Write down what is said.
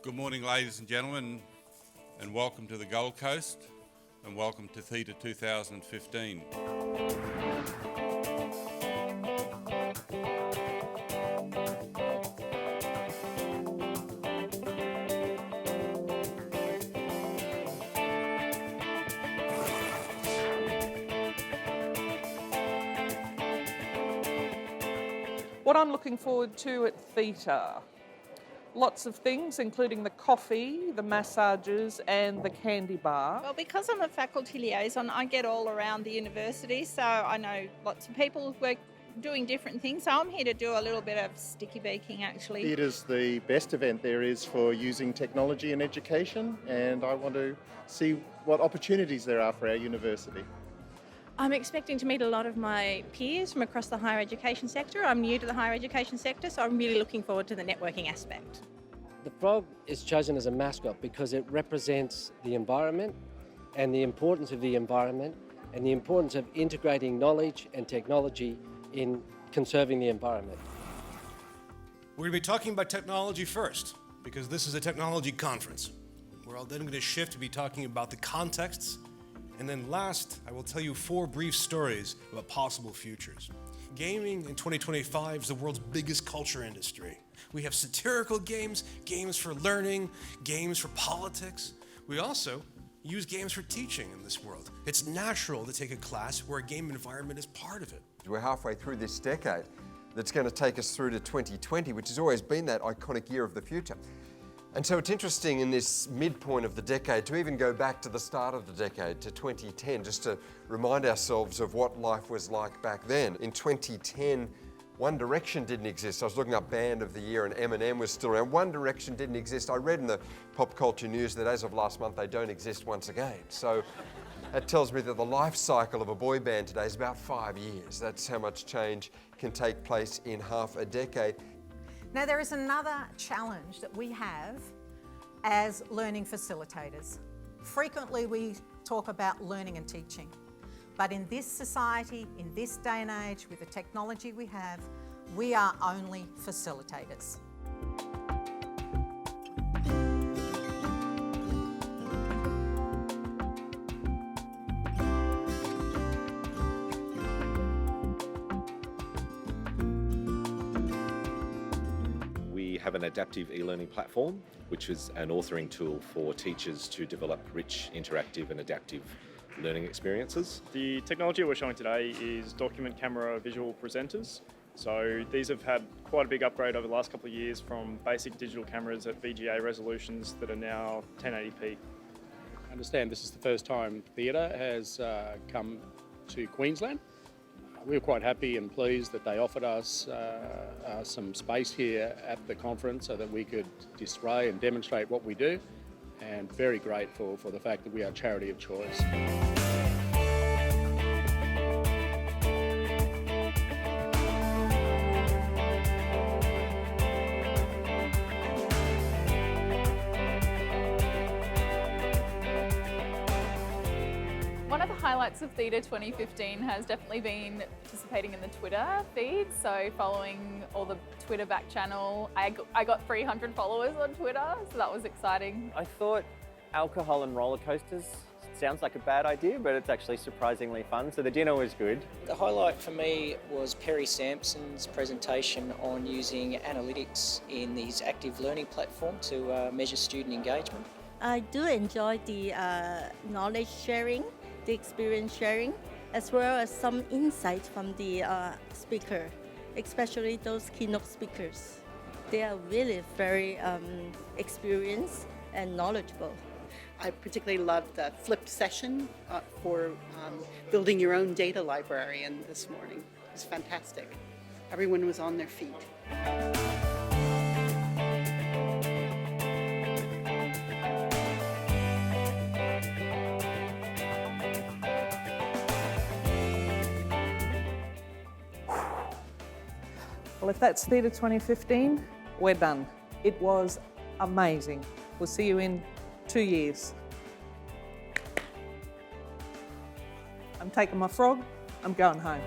Good morning, ladies and gentlemen, and welcome to the Gold Coast, and welcome to THETA 2015. What I'm looking forward to at THETA, lots of things, including the coffee, the massages and the candy bar. Well, because I'm a faculty liaison, I get all around the university, so I know lots of people who are doing different things. So I'm here to do a little bit of sticky baking, actually. THETA's the best event there is for using technology in education, and I want to see what opportunities there are for our university. I'm expecting to meet a lot of my peers from across the higher education sector. I'm new to the higher education sector, so I'm really looking forward to the networking aspect. The frog is chosen as a mascot because it represents the environment and the importance of the environment and the importance of integrating knowledge and technology in conserving the environment. We're going to be talking about technology first because this is a technology conference. We're then going to shift to be talking about the contexts. And then last, I will tell you 4 brief stories about possible futures. Gaming in 2025 is the world's biggest culture industry. We have satirical games, games for learning, games for politics. We also use games for teaching in this world. It's natural to take a class where a game environment is part of it. We're halfway through this decade that's going to take us through to 2020, which has always been that iconic year of the future. And so it's interesting in this midpoint of the decade to even go back to the start of the decade, to 2010, just to remind ourselves of what life was like back then. In 2010, One Direction didn't exist. I was looking up Band of the Year and Eminem was still around. One Direction didn't exist. I read in the pop culture news that as of last month, they don't exist once again. So that tells me that the life cycle of a boy band today is about 5 years. That's how much change can take place in half a decade. Now there is another challenge that we have as learning facilitators. Frequently we talk about learning and teaching, but in this society, in this day and age, with the technology we have, we are only facilitators. We have an adaptive e-learning platform, which is an authoring tool for teachers to develop rich, interactive and adaptive learning experiences. The technology we're showing today is document camera visual presenters. So these have had quite a big upgrade over the last couple of years from basic digital cameras at VGA resolutions that are now 1080p. I understand this is the first time THETA has come to Queensland. We were quite happy and pleased that they offered us some space here at the conference so that we could display and demonstrate what we do, and very grateful for the fact that we are a charity of choice. One of the highlights of THETA 2015 has definitely been participating in the Twitter feed, so following all the Twitter back channel. I got 300 followers on Twitter, so that was exciting. I thought alcohol and roller coasters sounds like a bad idea, but it's actually surprisingly fun, so the dinner was good. The highlight for me was Perry Sampson's presentation on using analytics in his active learning platform to measure student engagement. I do enjoy the knowledge sharing, the experience sharing, as well as some insight from the speaker, especially those keynote speakers. They are really very experienced and knowledgeable. I particularly loved the flipped session for building your own data library, and this morning it was fantastic. Everyone was on their feet. Well, if that's THETA 2015, we're done. It was amazing. We'll see you in 2 years. I'm taking my frog, I'm going home.